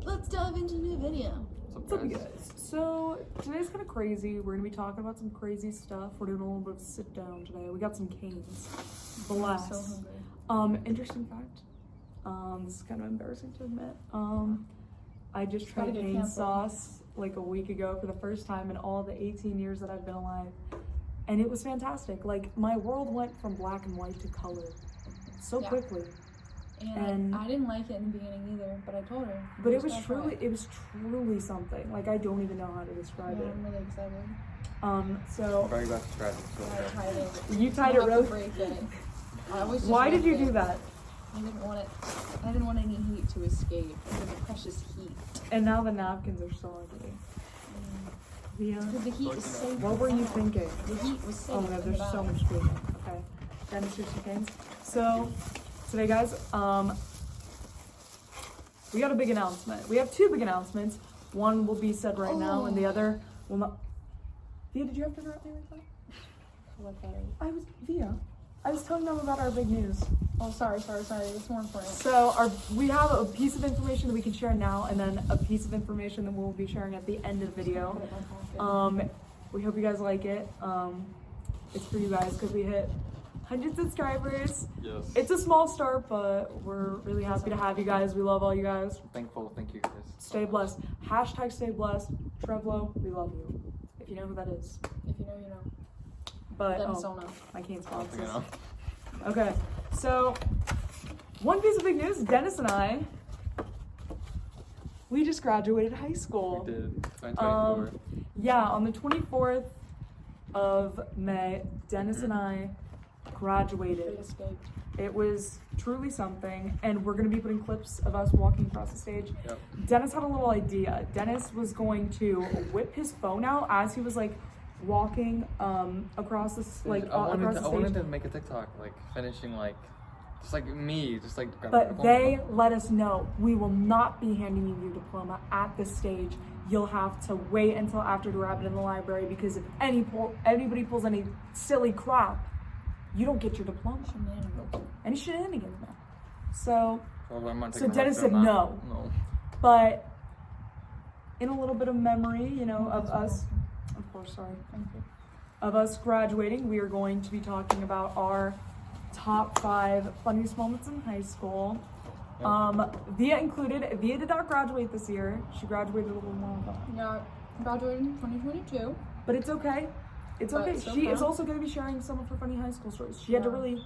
let's dive into the new video. What's up, guys? So today's kind of crazy. We're gonna be talking about some crazy stuff. We're doing a little bit of sit down today. We got some canes. Bless. I'm so hungry. Interesting fact. This is kind of embarrassing to admit. I just Gotta tried get cane canceled. sauce like a week ago for the first time in all the 18 years that I've been alive, and it was fantastic. Like, my world went from black and white to color so Yeah. quickly. And I didn't like it in the beginning either, but I told her. But it Just was gotta try truly something. Like, I don't even know how to describe Yeah, it. I'm really excited. So Very glad to try it. I tried it. you tied I'll it have to rope. break it. I always just Why did left you it. do that? I didn't want it. I didn't want any heat to escape. The precious heat. And now the napkins are so ugly. Yeah. Because the heat was so. What were you thinking? The heat was so. Oh my god, there's so much food. Okay. Dennis, here's some canes. So today, guys, we got a big announcement. We have two big announcements. One will be said right now, and the other will not. Via, did you have to interrupt me like that? Via. I was telling them about our big news. Oh, sorry. It's more important. So we have a piece of information that we can share now, and then a piece of information that we'll be sharing at the end of the video. Put it in my pocket. We hope you guys like it. It's for you guys because we hit 100 subscribers. Yes. It's a small start, but we're really happy to have you guys. We love all you guys. Thankful. Thank you, guys. Stay blessed. Hashtag stay blessed. Trevlo, we love you. If you know who that is. If you know, you know. But Dennis don't know. my cane You sponsors. know. Okay, so one piece of big news, Dennis and I, we just graduated high school. We did. 2024. Yeah, on the 24th of May, Dennis and I We graduated. escaped. It was truly something, and we're gonna be putting clips of us walking across the stage. Yep. Dennis had a little idea. Dennis was going to whip his phone out as he was like walking across this I across the wanted stage. to make a TikTok, like finishing just like me, just like. grabbing But the they diploma. let us know we will not be handing you your diploma at this stage. You'll have to wait until after to wrap it in the library, because if anybody pulls any silly crap, you don't get your diploma. Shenanigans. Any shenanigans, man. So, Well, I'm gonna take so my Dennis headset said now. no. No. But in a little bit of memory, you know, of us, of course, sorry, Thank you. of us graduating, we are going to be talking about our top 5 funniest moments in high school. Via included. Via did not graduate this year. She graduated a little more ago. Yeah, graduated in 2022. But it's okay. It's But okay. so She is far- also going to be sharing some of her funny high school stories. She had to Yeah. really,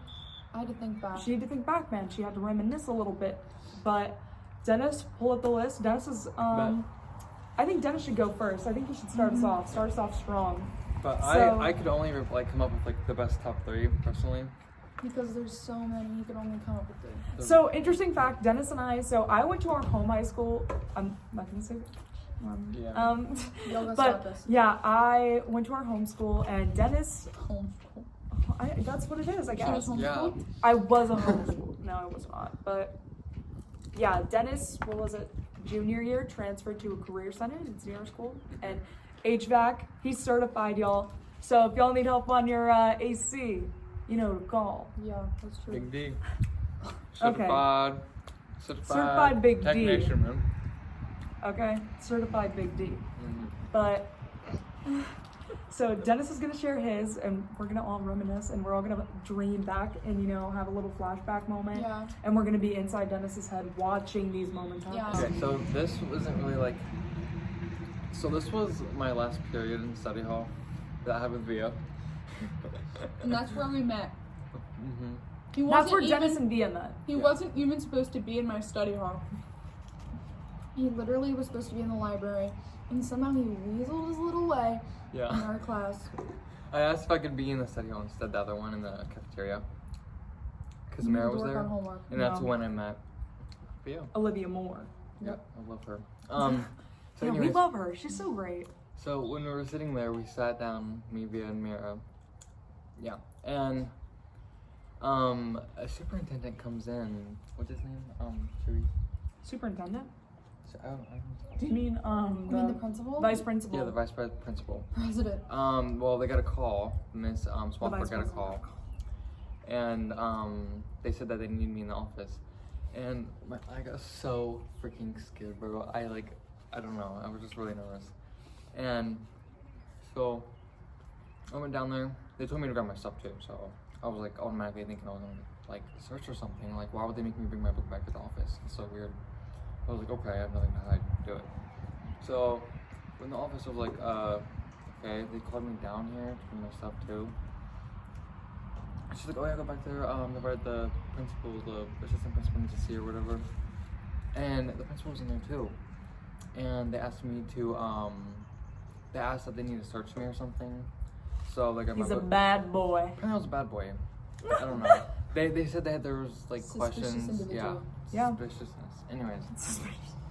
I had to think back. she had to think back, man. She had to reminisce a little bit. But Dennis, pull up the list. Dennis is, I think Dennis should go first. I think he should start us off. Start us off strong. But So- I could only like come up with like the best top 3 personally. Because there's so many, you can only come up with 3. So, interesting fact, Dennis and I, so I went to our home high school. I'm not going to say Yeah. Y'all gonna stop but this. yeah, I went to our home school, and Dennis, Homeschool. that's what it is, I She was guess. homeschooled? Yeah. I was a homeschool. No, I was not. But yeah, Dennis, what was it? Junior year, transferred to a career center in senior school. And HVAC, he's certified, y'all. So if y'all need help on your AC, you know who to call. Yeah, that's true. Big D. Okay. Certified Big D. technician, man. Okay? Certified Big D. Mhm. But so Dennis is gonna share his, and we're gonna all reminisce, and we're all gonna dream back and, you know, have a little flashback moment. Yeah. And we're gonna be inside Dennis's head watching these moments happen. Yeah. Okay, so this wasn't really like. So this was my last period in study hall that I had with Via. And that's where we met. Mm-hmm. He That's where wasn't Dennis even, and Via met. He wasn't even supposed to be in my study hall. He literally was supposed to be in the library, and somehow he weaseled his little way in Yeah. our class. I asked if I could be in the study hall instead, the other one in the cafeteria. Because He Mara had to was work there. on homework. And that's No. when I met Via. Olivia Moore. Yep. I love her. So Yeah, we anyways, love her. She's so great. so when we were sitting there, we sat down, me, Via, and Mira. Yeah. And a superintendent comes in. What's his name? Should we? Superintendent? I don't Do you mean You mean the principal? vice principal? Yeah, the vice principal. President. Well, they got a call. Miss vice Swampert got a president. call, and they said that they need me in the office. And I got so freaking scared, bro. I don't know. I was just really nervous. And so I went down there. They told me to grab my stuff too, so I was like automatically thinking I was gonna like search or something. Like, why would they make me bring my book back to the office? It's so weird. I was like, okay, I have nothing to hide. Do it. So when the office was like, okay, they called me down here to bring my stuff too. She's like, oh yeah, go back there. Invite the principal, the assistant principal needs to see or whatever. And the principal was in there too. And they asked me to, they asked that they need to search me or something. So like, He's a bad boy. Apparently I was a bad boy. I don't know. They said that there was like Suspicious questions. individual. Yeah. Suspiciousness. Anyways.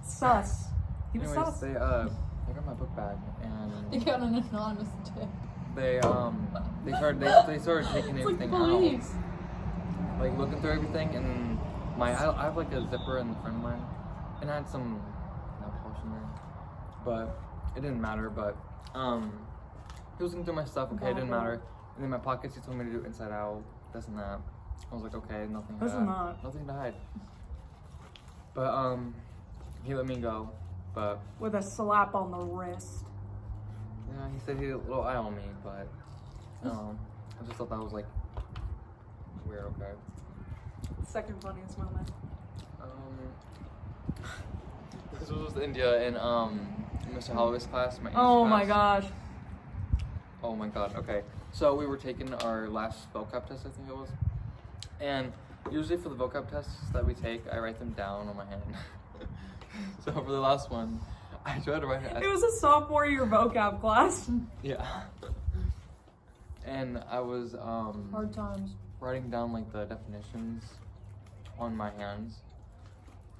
Sus. He was Anyways, sus. they got my book bag They and got an anonymous tip. they started taking It's like everything police. out. Like looking through everything and I have like a zipper in the front of mine and I had some nail polish in there. But it didn't matter, but he was looking through my stuff, okay, it didn't matter. And then my pockets, he told me to do inside out, this and that. I was like, okay, nothing to hide. But he let me go. But With a slap on the wrist. yeah, he said he had a little eye on me, but I just thought that was like weird, okay. Second funniest moment. This was with India in Mr. Holloway's class, my English Oh my class. gosh. Oh my god, okay. So we were taking our last vocab test, I think it was. And usually for the vocab tests that we take, I write them down on my hand. So for the last one, I tried to write it. It was a sophomore year vocab class. Yeah. And I was Hard times. writing down like the definitions on my hands.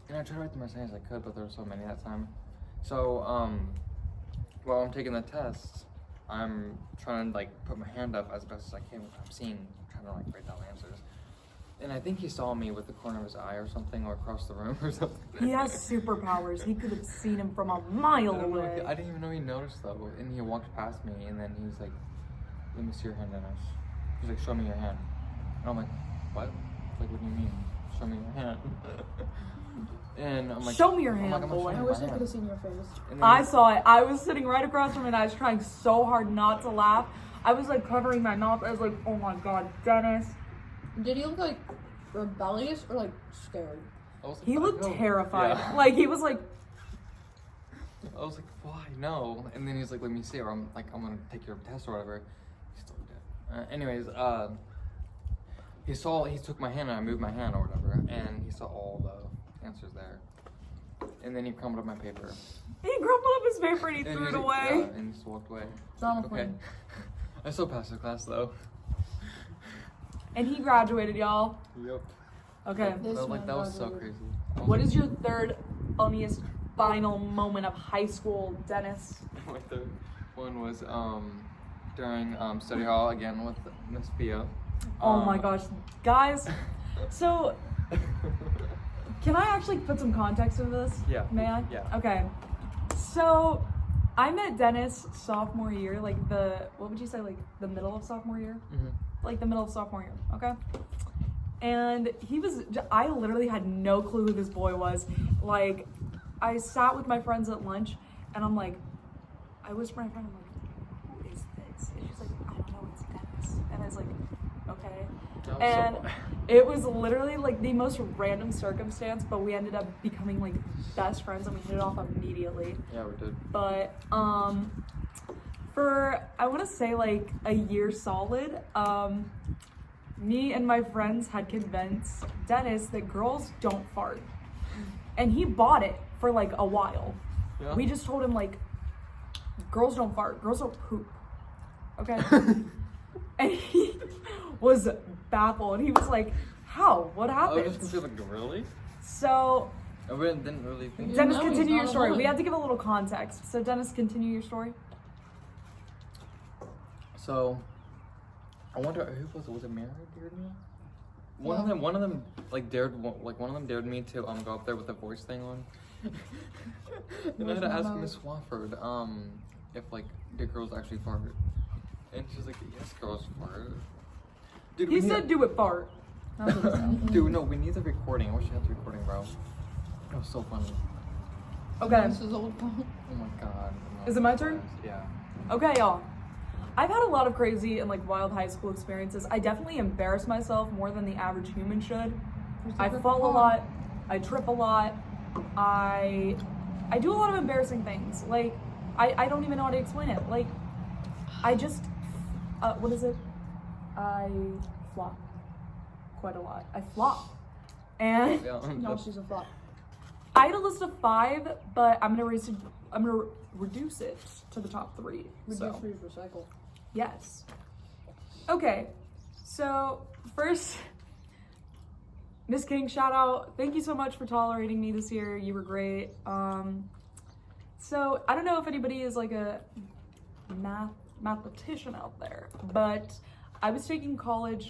And I tried to write them as many as I could, but there were so many that time. So while I'm taking the test, I'm trying to like put my hand up as best as I can. I'm trying to like write down the answers. And I think he saw me with the corner of his eye or something, or across the room or something. He has superpowers. He could have seen him from a mile away. I didn't even know he noticed though. And he walked past me, and then he was like, "Let me see your hand, Dennis." He's like, "Show me your hand." And I'm like, "What? Like, what do you mean? Show me your hand?" And I'm like, Show me your I'm hand, like, "I'm gonna boy." show I you wish my I could hand." have seen your face. And then I saw it. I was sitting right across from him and I was trying so hard not to laugh. I was like covering my mouth. I was like, oh my god, Dennis. Did he look like rebellious or like scared? I was like, He "What? looked No." terrified. Yeah. Like he was like, I was like, "Why? No." And then he's like, "Let me see," or I'm gonna take your test or whatever. He still did. Anyways, he took my hand and I moved my hand or whatever, and he saw all the answers there. And then he crumbled up my paper. he crumpled up his paper and he And threw he it was away. like, yeah, and he just walked away. Drama Okay. queen. I still passed the class though. And he graduated, y'all. Yep. Okay. This That man was so graduated. crazy. What is your third, funniest, final moment of high school, Dennis? My third one was during study hall again with Miss Pia. Oh my gosh. Guys, so can I actually put some context into this? Yeah. May I? Yeah. Okay. So I met Dennis sophomore year, like what would you say, like the middle of sophomore year? Mhm. Like the middle of sophomore year, okay? And I literally had no clue who this boy was. Like, I sat with my friends at lunch, and I'm like, I whispered to my friend, I'm like, who is this? And she's like, I don't know, it's Dennis. And I was like, okay. That was And so fun. it was literally like the most random circumstance, but we ended up becoming like best friends and we hit it off immediately. Yeah, we did. But for I want to say like a year solid, me and my friends had convinced Dennis that girls don't fart, and he bought it for like a while. Yeah. We just told him like, girls don't fart, girls don't poop. Okay. And he was baffled. He was like, how? What I was happened? just gonna be like, really? So I really didn't really think. Yeah. Dennis, No, he's continue not your story. alone. We had to give a little context. So Dennis, continue your story. So, I wonder who was it? Mara dared me? One Yeah. of them like one of them dared me to go up there with the voice thing on. And I had to ask Miss Swafford if like did girls actually fart, and she's like, yes, girls fart. Dude, He we said, need- "Do it, fart." That's what it sounds. Dude, no, we need the recording. I wish you had the recording, bro. It was so funny. Okay. This is old. Oh my god. No, Is it my turn? Yeah. Okay, y'all. I've had a lot of crazy and like wild high school experiences. I definitely embarrass myself more than the average human should. I fall a lot. I trip a lot. I do a lot of embarrassing things. Like, I don't even know how to explain it. Like, I just, what is it? I flop quite a lot. I flop. And Yeah. No, she's a flop. I had a list of 5, but I'm gonna reduce it to the top 3. Reduce, So, reuse, recycle. yes. Okay, so first, Miss King, shout out. Thank you so much for tolerating me this year. You were great. So I don't know if anybody is like a mathematician out there, but I was taking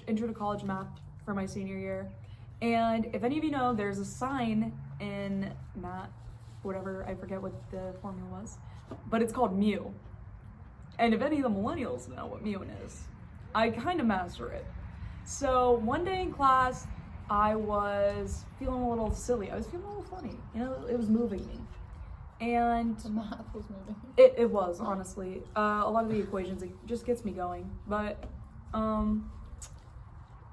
intro to college math for my senior year. And if any of you know, there's a sign in math, whatever, I forget what the formula was, but it's called mu. And if any of the millennials know what mu is, I kind of master it. So one day in class, I was feeling a little silly. I was feeling a little funny. You know, it was moving me. And The math was moving. it was, honestly. A lot of the equations, it just gets me going. But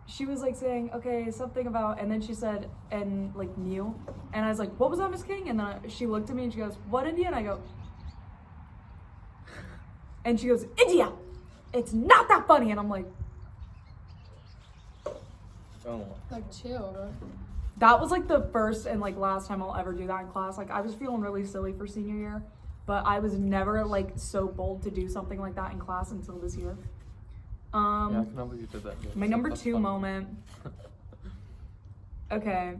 she was like saying, okay, something about, and then she said, and like mu. And I was like, what was that, Miss King? And then she looked at me and she goes, what, India? And I go, and she goes, India, it's not that funny. And I'm like, Oh. Like, chill, bro. that was like the first and like last time I'll ever do that in class. Like, I was feeling really silly for senior year, but I was never like so bold to do something like that in class until this year. Yeah, I cannot believe you did that. Yeah, My so number that's 2 fun. moment. Okay.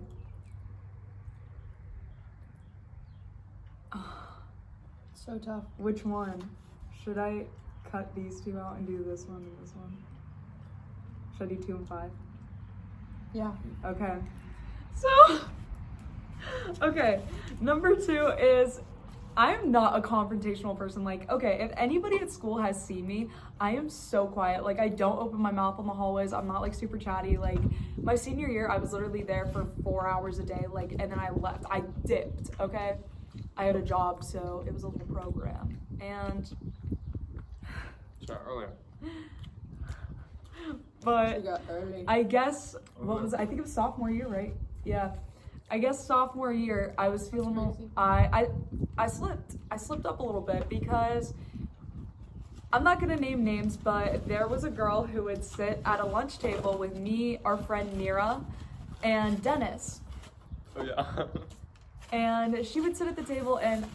So tough. Which one? Should I cut these 2 out and do this one and this one? Should I do 2 and 5? Yeah. Okay. So, okay. Number 2 is I'm not a confrontational person. Like, okay, if anybody at school has seen me, I am so quiet. Like, I don't open my mouth in the hallways. I'm not like super chatty. Like, my senior year, I was literally there for 4 hours a day. Like, and then I left. I dipped, okay? I had a job, so it was a little program. And, Sorry, earlier. but She got early. I guess, what was it? I think it was sophomore year, right? Yeah. I guess sophomore year, I was feeling, crazy. I slipped. I slipped up a little bit because I'm not gonna name names, but there was a girl who would sit at a lunch table with me, our friend Mira, and Dennis. Oh yeah. And she would sit at the table, and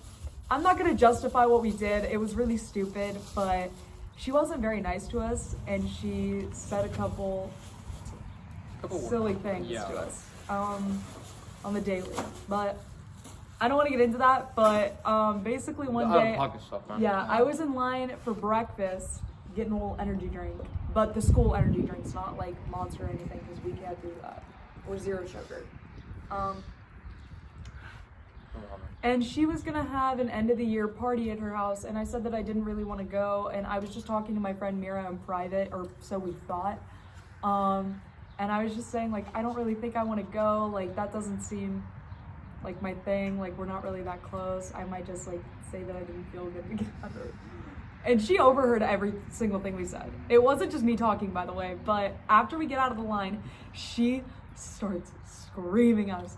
I'm not gonna justify what we did. It was really stupid, but she wasn't very nice to us, and she said a couple silly things Yeah. to us on the daily. But I don't want to get into that. But basically one day, Pocket stuff, man. yeah, I was in line for breakfast getting a little energy drink, but the school energy drinks, not like Monster or anything, because we can't do that, or zero sugar. And she was gonna have an end of the year party at her house, and I said that I didn't really want to go, and I was just talking to my friend Mira in private, or so we thought. And I was just saying, like, I don't really think I want to go, like, that doesn't seem like my thing, like, we're not really that close. I might just like say that I didn't feel good together. And she overheard every single thing we said. It wasn't just me talking, by the way, but after we get out of the line, she starts screaming at us.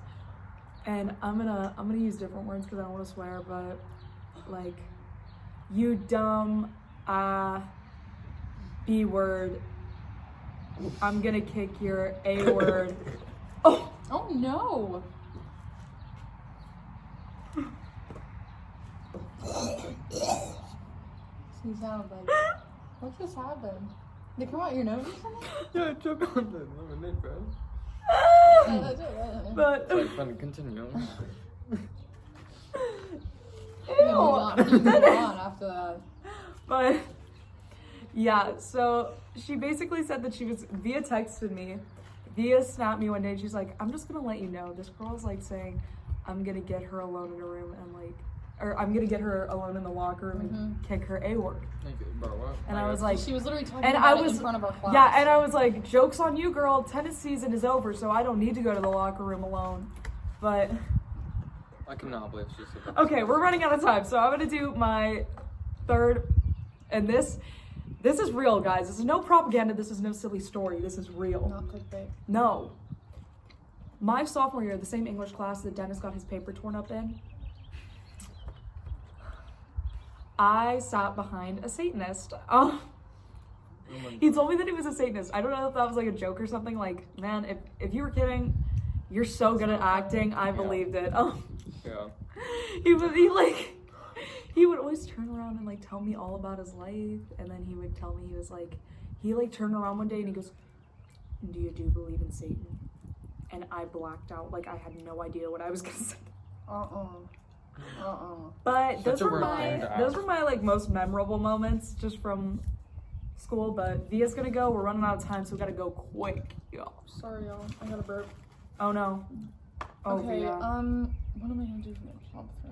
And I'm gonna use different words because I don't want to swear, but like, you dumb B word. I'm gonna kick your A word. Oh, Oh no! Sneeze out, bud. What just happened? Did it come out your nose or something? Yeah, I choked on the lemonade, bro. but Sorry, fun. Continue. You move on. You move on after that. But yeah, so she basically said that she was via texted me, via snapped me one day, and she's like, I'm just gonna let you know, this girl's like saying I'm gonna get her alone in a room and like I'm gonna get her alone in the locker room and kick her A-word. Bro, what? And I was like, She was literally talking and about I it was, in front of our class. yeah, and I was like, joke's on you, girl. Tennis season is over, so I don't need to go to the locker room alone. But I cannot believe she said that. okay, we're running out of time, so I'm gonna do my third, and this is real, guys. This is no propaganda. This is no silly story. This is real. Not clickbait. No. My sophomore year, the same English class that Dennis got his paper torn up in, I sat behind a Satanist. He told me that he was a Satanist. I don't know if that was like a joke or something. Like, man, if you were kidding, you're so good at acting. I believed it. Yeah. He would always turn around and like tell me all about his life, and then he would tell me he turned around one day and he goes, "Do you believe in Satan?" And I blacked out. Like I had no idea what I was gonna say. But those were my like most memorable moments just from school. But Via's gonna go. We're running out of time, so we gotta go quick, y'all. Sorry, y'all. I got a burp. Oh no. Oh, Okay. Via. What am I gonna do for the top three?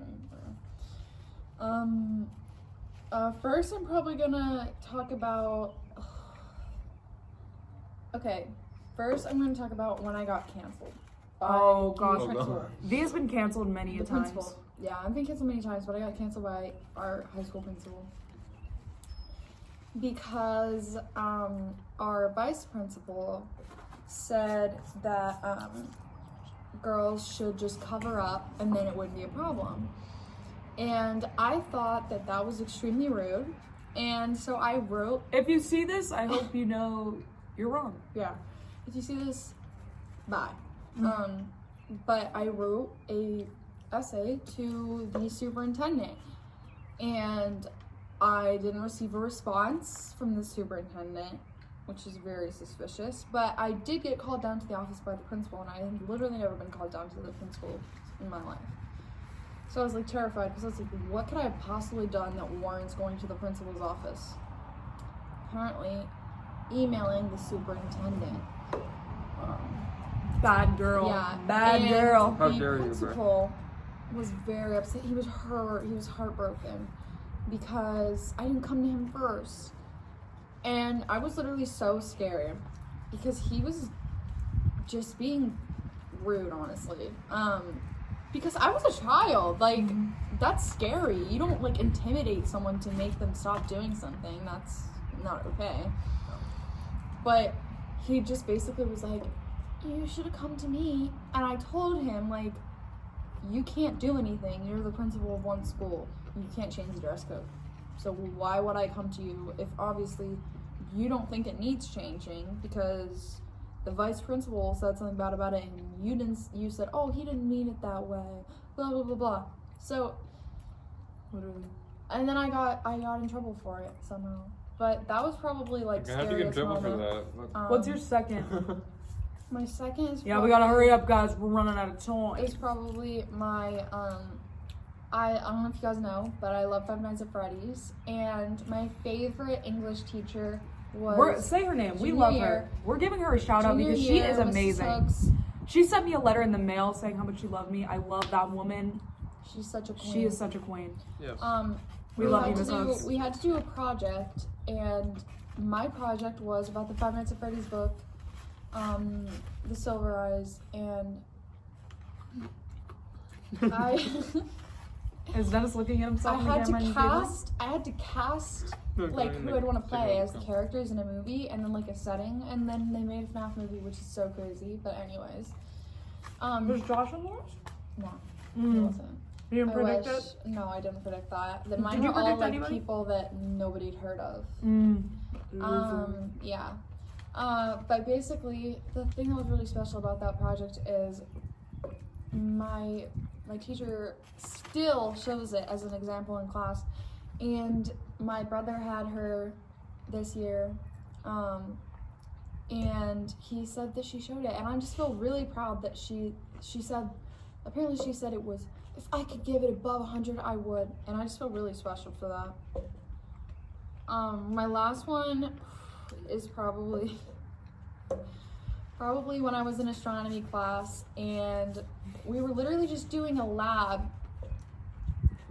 First, I'm probably gonna talk about. Okay. First, I'm gonna talk about when I got canceled. Oh by gosh. the principal. Via's been canceled many The a times. principal. Yeah, I've been canceled many times, but I got canceled by our high school principal because our vice principal said that girls should just cover up and then it wouldn't be a problem. And I thought that that was extremely rude, and so I wrote. If you see this, I hope you know you're wrong. Yeah, if you see this, bye. But I wrote a essay to the superintendent, and I didn't receive a response from the superintendent, which is very suspicious. But I did get called down to the office by the principal, and I had literally never been called down to the principal in my life. So I was like terrified because I was like, what could I have possibly done that warrants going to the principal's office? Apparently, emailing the superintendent. Bad girl. Yeah, Bad and girl. How The dare you, bro. principal was very upset. He was hurt. He was heartbroken because I didn't come to him first, and I was literally so scared because he was just being rude, honestly. Because I was a child. Like, that's scary. You don't like intimidate someone to make them stop doing something. That's not okay. But he just basically was like, you should have come to me. And I told him, like, you can't do anything. You're the principal of one school. You can't change the dress code. So why would I come to you if obviously you don't think it needs changing because the vice principal said something bad about it and you said, oh, he didn't mean it that way, blah, blah, blah, blah. So, Literally. and then I got in trouble for it somehow. But that was probably like How'd you get in scariest trouble for moment. that? What's your second? My second is Yeah, we gotta hurry up, guys. We're running out of time. It's probably my I don't know if you guys know, but I love Five Nights at Freddy's, and my favorite English teacher was Say her name. We junior love year. her. We're giving her a shout out junior because she year, is Mrs. amazing. Hooks. She sent me a letter in the mail saying how much she loved me. I love that woman. She's such a queen. She is such a queen. Yes. We love you, had Miss to do- Hooks. We had to do a project, and my project was about the Five Nights at Freddy's book, The Silver Eyes, and I Is Dennis looking at himself? I in the had camera and he's to cast like who I'd want to play as the characters in a movie, and then like a setting, and then they made a FNAF movie, which is so crazy. But anyways, Was Josh in yours? no, it Mm. wasn't. You didn't I predict wish, it? no, I didn't predict that. Did Mine you were all predict like anybody? people that nobody'd heard of. Yeah. But basically, the thing that was really special about that project is my teacher still shows it as an example in class, and my brother had her this year, and he said that she showed it, and I just feel really proud that she said, apparently she said it was, if I could give it above 100, I would, and I just feel really special for that. My last one is probably when I was in astronomy class, and we were literally just doing a lab,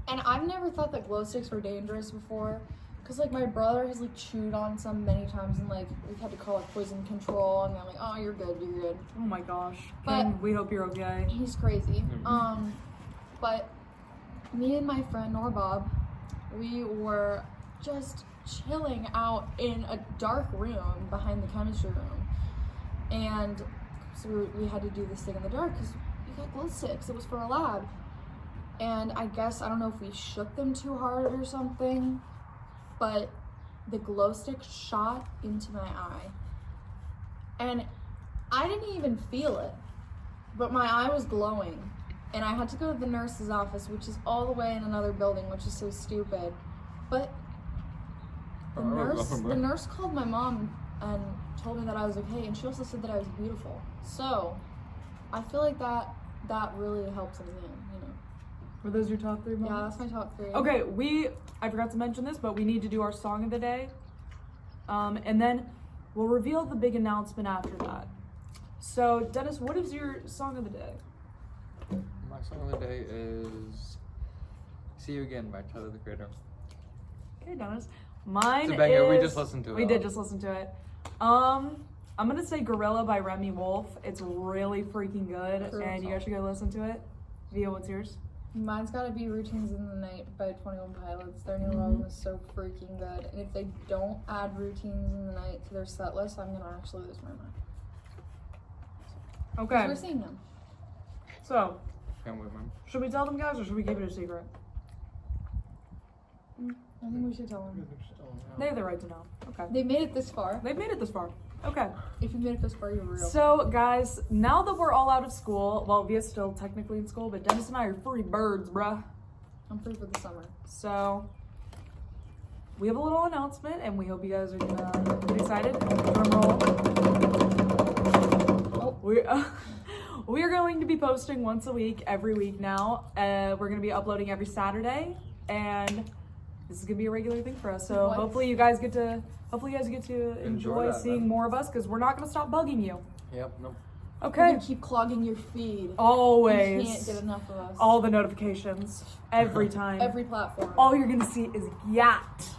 And I've never thought that glow sticks were dangerous before. Because, like, my brother has, like, chewed on some many times and, like, we've had to call it poison control. And I'm like, oh, you're good, you're good. Oh my gosh. But- Ken, we hope you're okay. He's crazy. Mhm. But me and my friend Nor Bob, we were just chilling out in a dark room behind the chemistry room. And so we had to do this thing in the dark because we got glow sticks. It was for a lab. And I guess, I don't know if we shook them too hard or something, but the glow stick shot into my eye. And I didn't even feel it, but my eye was glowing. And I had to go to the nurse's office, which is all the way in another building, which is so stupid. But the nurse called my mom and told me that I was okay, and she also said that I was beautiful. So I feel like that really helps in the end, you know. Were those your top 3 moments? Yeah, that's my top 3. Okay, I forgot to mention this, but we need to do our song of the day. And then we'll reveal the big announcement after that. So, Dennis, what is your song of the day? My song of the day is "See You Again" by Tyler the Creator. Okay, Dennis. Mine It's a banger. is... We just listened to it. We did just listen to it. I'm gonna say Gorilla by Remy Wolf. It's really freaking good, True. and you guys should go listen to it. Via, what's yours? Mine's gotta be Routines in the Night by 21 Pilots. Their new Mhm. album is so freaking good. And if they don't add Routines in the Night to their set list, I'm gonna actually lose my mind. 'Cause Okay, we're seeing them. so Can't wait, man. should we tell them, guys, or should we keep it a secret? I think we should tell them. They have the right to know. Okay. They made it this far. They've made it this far. Okay. If you made it this far, you're real. So, guys, now that we're all out of school, well, Via's still technically in school, but Dennis and I are free birds, bruh. I'm free for the summer. So, we have a little announcement, and we hope you guys are gonna get excited. Drum roll. Oh. We are going to be posting once a week, every week now. We're gonna be uploading every Saturday, and this is gonna be a regular thing for us. So What? hopefully you guys get to enjoy that, seeing man. more of us, because we're not gonna stop bugging you. Yep. Nope. Okay. You keep clogging your feed. Always. You can't get enough of us. All the notifications every time. Every platform. All you're gonna see is Yacht.